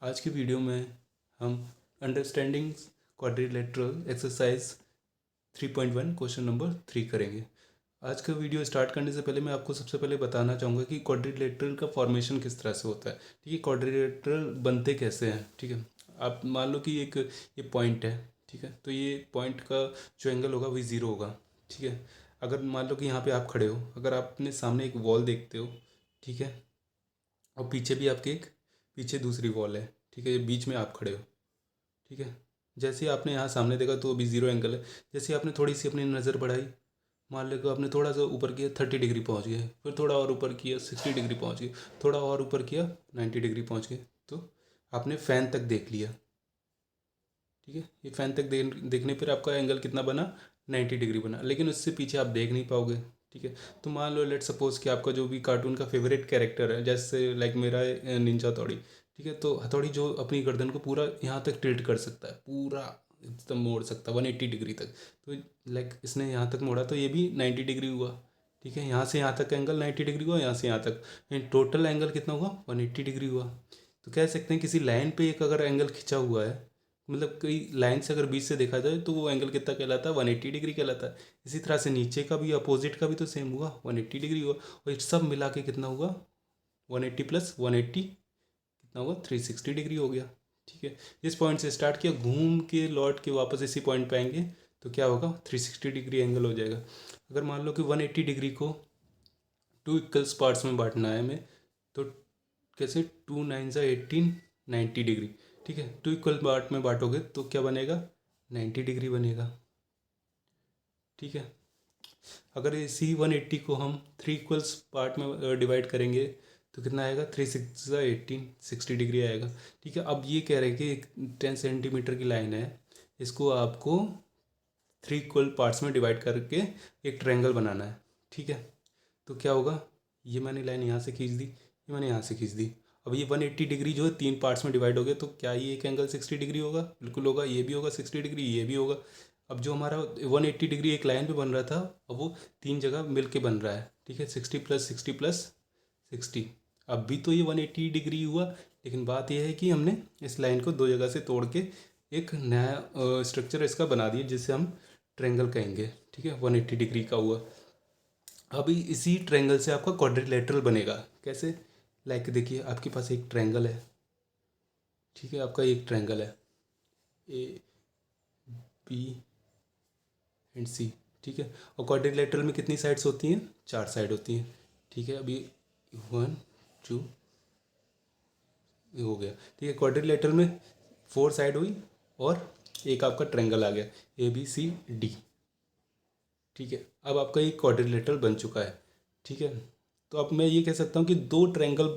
आज की वीडियो में हम understanding quadrilateral exercise 3.1 question number 3 करेंगे। आज का वीडियो स्टार्ट करने से पहले मैं आपको सबसे पहले बताना चाहूँगा कि क्वाड्रिलेटरल का फॉर्मेशन किस तरह से होता है। ठीक है, क्वाड्रिलेटरल बनते कैसे हैं। ठीक है, आप मान लो कि एक ये पॉइंट है। ठीक है, तो ये पॉइंट का जो एंगल होगा वही ज़ीरो होगा। ठीक है, अगर मान लो कि यहाँ पे आप खड़े हो, अगर आप अपने सामने एक वॉल देखते हो, ठीक है, और पीछे भी आपके एक पीछे दूसरी वॉल है, ठीक है, ये बीच में आप खड़े हो। ठीक है, जैसे ही आपने यहाँ सामने देखा तो अभी ज़ीरो एंगल है। जैसे ही आपने थोड़ी सी अपनी नज़र बढ़ाई, मान लो कि आपने थोड़ा सा ऊपर किया 30 डिग्री पहुँच गए, फिर थोड़ा और ऊपर किया 60 डिग्री पहुँच गए, थोड़ा और ऊपर किया 90 डिग्री पहुँच गए, तो आपने फ़ैन तक देख लिया। ठीक है, ये फ़ैन तक देखने पर आपका एंगल कितना बना, 90 डिग्री बना, लेकिन उससे पीछे आप देख नहीं पाओगे। ठीक है, तो मान लो लेट सपोज कि आपका जो भी कार्टून का फेवरेट कैरेक्टर है, जैसे लाइक मेरा निंजा हथौड़ी। ठीक है, तो हथौड़ी जो अपनी गर्दन को पूरा यहाँ तक टिल्ट कर सकता है, पूरा एकदम मोड़ सकता है 180 डिग्री तक। तो लाइक इसने यहाँ तक मोड़ा तो ये भी 90 डिग्री हुआ। ठीक है, यहाँ से यहाँ तक एंगल 90 डिग्री हुआ, यहाँ से यहाँ तक टोटल एंगल कितना हुआ, 180 डिग्री हुआ। तो कह सकते हैं किसी लाइन पे एक अगर एंगल खिंचा हुआ है, मतलब कई लाइन से अगर बीच से देखा जाए तो वो एंगल कितना कहलाता है, 180 डिग्री कहलाता है। इसी तरह से नीचे का भी अपोजिट का भी तो सेम हुआ, 180 डिग्री हुआ, और ये सब मिला के कितना हुआ, 180 प्लस 180 कितना हुआ, 360 डिग्री हो गया। ठीक है, इस पॉइंट से स्टार्ट किया, घूम के लौट के वापस इसी पॉइंट पे आएंगे तो क्या होगा, 360 डिग्री एंगल हो जाएगा। अगर मान लो कि 180 डिग्री को टू इक्वल्स पार्ट्स में बांटना है हमें, तो कैसे, 2 9 ज़ा 18, 90 डिग्री। ठीक है, टू इक्वल पार्ट में बांटोगे तो क्या बनेगा, 90 डिग्री बनेगा। ठीक है, अगर इसी 180 को हम 3 इक्वल्स पार्ट में डिवाइड करेंगे तो कितना आएगा, 3 6 ज़ा 18, 60 डिग्री आएगा। ठीक है, अब ये कह रहे हैं कि एक 10 सेंटीमीटर की लाइन है, इसको आपको 3 इक्वल पार्ट्स में डिवाइड करके एक ट्रायंगल बनाना है। ठीक है, तो क्या होगा, ये मैंने लाइन यहाँ से खींच दी, ये मैंने यहाँ से खींच दी। अब ये 180 डिग्री जो है 3 पार्ट्स में डिवाइड हो गया, तो क्या ये एक एंगल 60 डिग्री होगा, बिल्कुल होगा, ये भी होगा 60 डिग्री, ये भी होगा। अब जो हमारा 180 डिग्री एक लाइन पे बन रहा था, अब वो 3 जगह मिल के बन रहा है। ठीक है, 60 + 60 + 60। अब भी तो ये 180 डिग्री हुआ, लेकिन बात यह है कि हमने इस लाइन को 2 जगह से तोड़ के एक नया स्ट्रक्चर इसका बना दिया, जिसे हम ट्रेंगल कहेंगे। ठीक है, 180 डिग्री का हुआ। अभी इसी ट्रायंगल से आपका क्वाड्रिलेटरल बनेगा। कैसे, लाइक देखिए आपके पास एक ट्रायंगल है। ठीक है, आपका एक ट्रायंगल है ए बी एंड सी। ठीक है, और क्वाड्रिलेटरल में कितनी साइड्स होती हैं, 4 साइड होती हैं। ठीक है, अभी 1 2 हो गया। ठीक है, क्वाड्रिलेटरल में 4 साइड हुई और एक आपका ट्रायंगल आ गया, ABCD। ठीक है, अब आपका ये क्वाड्रिलेटरल बन चुका है। ठीक है, तो अब मैं ये कह सकता हूँ कि 2 ट्रायंगल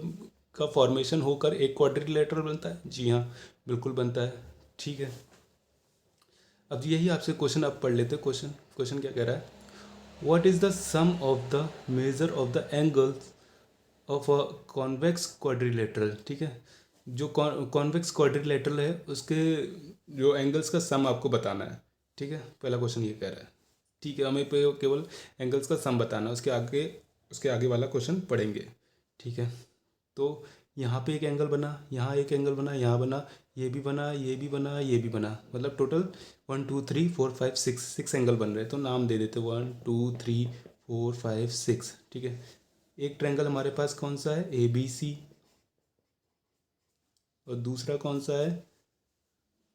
का फॉर्मेशन होकर एक क्वाड्रिलेटरल बनता है। जी हाँ, बिल्कुल बनता है। ठीक है, अब यही आपसे क्वेश्चन आप पढ़ लेते। क्वेश्चन क्वेश्चन क्या कह रहा है, what is the sum of the measure of the angles of a convex quadrilateral. ठीक है, जो कॉन्वेक्स क्वाड्रिलेटरल है उसके जो एंगल्स का सम आपको बताना है। ठीक है, पहला क्वेश्चन ये कह रहा है। ठीक है, हमें पे केवल एंगल्स का सम बताना है, उसके आगे वाला क्वेश्चन पढ़ेंगे। ठीक है, तो यहाँ पे एक एंगल बना, यहाँ एक एंगल बना, यहाँ बना, ये भी बना, ये भी बना, ये भी बना, मतलब टोटल 1 2 3 4 5 6 एंगल बन रहे हैं। तो नाम दे देते 1 2 3 4 5 6। ठीक है, एक ट्रायंगल हमारे पास कौन सा है, ABC, और दूसरा कौन सा है,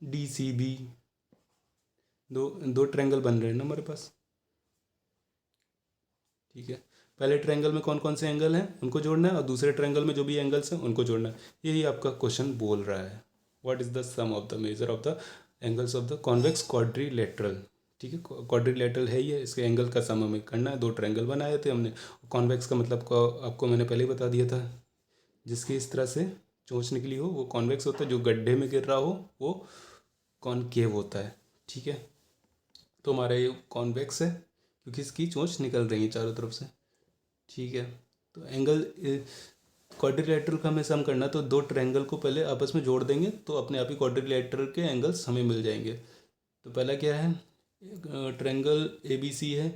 DCB। दो दो ट्रायंगल बन रहे हैं ना हमारे पास। ठीक है, पहले ट्रायंगल में कौन कौन से एंगल हैं उनको जोड़ना है, और दूसरे ट्रायंगल में जो भी एंगल्स हैं उनको जोड़ना है। यही आपका क्वेश्चन बोल रहा है, what is the sum of the measure of the angles of the convex quadrilateral. ठीक है, क्वाड्रिलेटरल है ये, इसके एंगल का सम हमें करना है। 2 ट्रायंगल बनाए थे हमने। कॉन्वेक्स का मतलब आपको मैंने पहले ही बता दिया था, जिसकी इस तरह से चोंच निकली हो वो कॉन्वेक्स होता है, जो गड्ढे में गिर रहा हो वो कॉनकेव होता है। ठीक है, तो हमारा ये कॉन्वेक्स है क्योंकि इसकी चोंच निकल रही है चारों तरफ से। ठीक है, तो एंगल क्वाड्रिलेटरल का हमें सम करना, तो 2 ट्रायंगल को पहले आपस में जोड़ देंगे तो अपने आप ही क्वाड्रिलेटरल के एंगल्स हमें मिल जाएंगे। तो पहला क्या है, ट्रायंगल ABC है,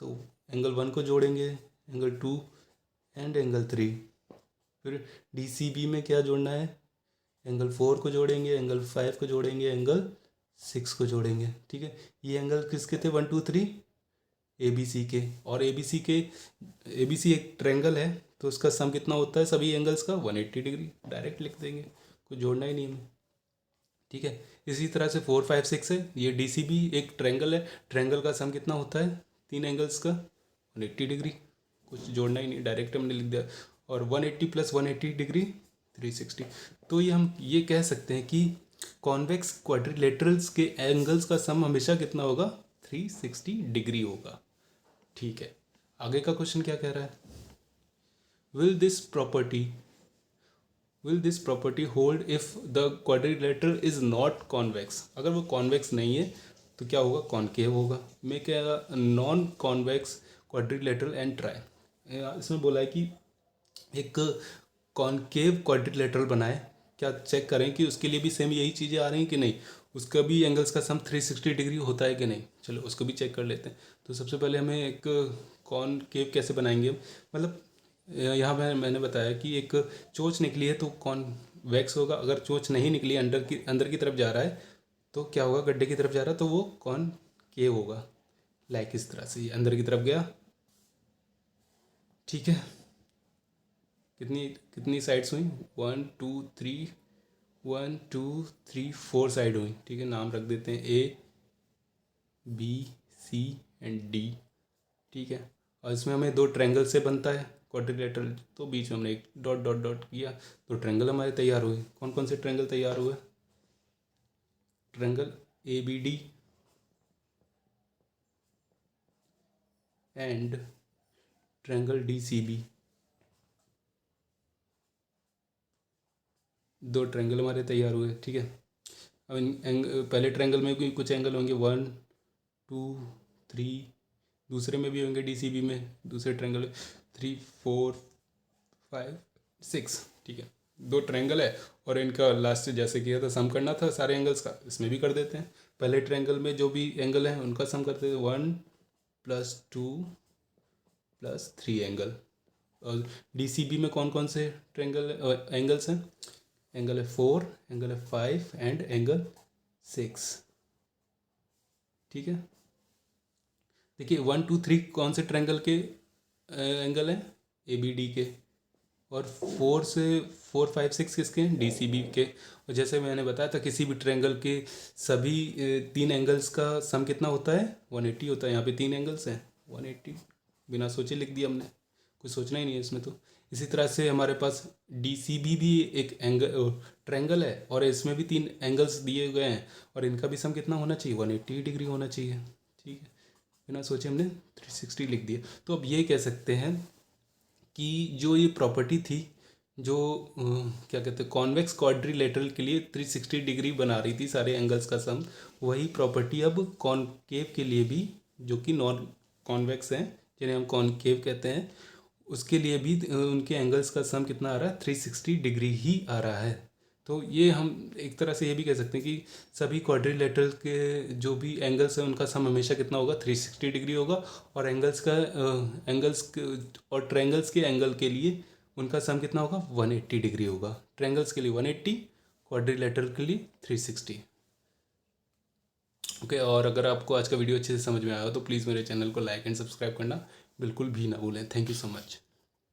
तो एंगल 1 को जोड़ेंगे, एंगल 2 एंड एंगल 3। फिर DCB में क्या जोड़ना है, एंगल 4 को जोड़ेंगे, एंगल 5 को जोड़ेंगे, एंगल 6 को जोड़ेंगे। ठीक है, ये एंगल किसके थे? 1 2 3 ABC के। और ABC एक ट्रायंगल है, तो उसका सम कितना होता है सभी एंगल्स का? 180 डिग्री। डायरेक्ट लिख देंगे, कुछ जोड़ना ही नहीं हमें। ठीक है, इसी तरह से 4 5 6 है, ये DCB एक ट्रायंगल है, ट्रायंगल का सम कितना होता है तीन एंगल्स का? 180 डिग्री। कुछ जोड़ना ही नहीं, डायरेक्ट हमने लिख दिया। और 180 प्लस 180 डिग्री 360। तो ये हम ये कह सकते हैं कि कॉन्वेक्स क्वाड्रिलेटरल्स के एंगल्स का सम हमेशा कितना होगा? 360 डिग्री होगा। ठीक है, आगे का क्वेश्चन क्या कह रहा है? Will this property hold if the quadrilateral is not convex? अगर वो कॉन्वेक्स नहीं है तो क्या होगा? कॉनकेव होगा। मैं क्या, non convex quadrilateral and try, इसमें बोला है कि एक कॉनकेव क्वाड्रिलेटरल बनाए, क्या चेक करें कि उसके लिए भी सेम यही चीज़ें आ रही हैं कि नहीं, उसका भी एंगल्स का सम 360 डिग्री होता है कि नहीं। चलो उसको भी चेक कर लेते हैं। तो सबसे पहले हमें एक कॉनकेव कैसे बनाएंगे, मतलब यहाँ मैंने बताया कि एक चोंच निकली है तो कॉन्वेक्स होगा। अगर चोंच नहीं निकली, अंदर की तरफ जा रहा है, तो क्या होगा? गड्ढे की तरफ जा रहा है तो वो कॉनकेव होगा। लाइक इस तरह से ये अंदर की तरफ गया। ठीक है, कितनी कितनी साइड्स हुई? 1 2 3 1 2 3 4 साइड हुई। ठीक है, नाम रख देते हैं ABC एंड D। ठीक है, और इसमें हमें दो ट्रायंगल से बनता है क्वाड्रिलेटरल, तो बीच में हमने एक डॉट डॉट डॉट किया तो ट्रायंगल हमारे तैयार हुए। कौन कौन से ट्रायंगल तैयार हुए? Triangle ABD and triangle DCB। दो ट्रायंगल हमारे तैयार हुए। ठीक है, अब पहले ट्रायंगल में भी कुछ एंगल होंगे 1 2 3, दूसरे में भी होंगे DCB में, दूसरे ट्रायंगल 3 4 5 6। ठीक है, दो ट्रायंगल है और इनका लास्ट जैसे किया था सम करना था सारे एंगल्स का, इसमें भी कर देते हैं। पहले ट्रायंगल में जो भी एंगल है उनका सम करते हैं, 1 + 2 + 3 एंगल। और DCB में कौन कौन से एंगल्स हैं? एंगल है 4, एंगल है 5 एंड एंगल 6। ठीक है, देखिए 1 2 3 कौन से ट्रायंगल के एंगल हैं? ABD के। और 4 5 6 किसके हैं? DCB के। और जैसे मैंने बताया था किसी भी ट्रायंगल के सभी तीन एंगल्स का सम कितना होता है? 180 होता है। यहाँ पे तीन एंगल्स हैं, 180 बिना सोचे लिख दिया हमने, कुछ सोचना ही नहीं है इसमें। तो इसी तरह से हमारे पास DCB भी एक ट्रायंगल है और इसमें भी तीन एंगल्स दिए गए हैं और इनका भी सम कितना होना चाहिए? 180 डिग्री होना चाहिए। ठीक है, बिना सोचे हमने 360 लिख दिया। तो अब ये कह सकते हैं कि जो ये प्रॉपर्टी थी, जो क्या कहते हैं, कॉन्वेक्स क्वाड्रिलेटरल के लिए 360 डिग्री बना रही थी सारे एंगल्स का सम, वही प्रॉपर्टी अब कॉनकेव के लिए भी, जो कि नॉन कॉन्वेक्स हैं जिन्हें हम कॉनकेव कहते हैं, उसके लिए भी उनके एंगल्स का सम कितना आ रहा है? 360 डिग्री ही आ रहा है। तो ये हम एक तरह से ये भी कह सकते हैं कि सभी क्वाड्रिलेटरल के जो भी एंगल्स हैं उनका सम हमेशा कितना होगा? 360 डिग्री होगा। और और ट्रायंगल्स के एंगल के लिए उनका सम कितना होगा? 180 डिग्री होगा। ट्रायंगल्स के लिए 180, क्वाड्रिलेटरल के लिए 360। ओके, और अगर आपको आज का वीडियो अच्छे से समझ में आया हो तो प्लीज़ मेरे चैनल को लाइक एंड सब्सक्राइब करना बिल्कुल भी ना भूलें। Thank you so much.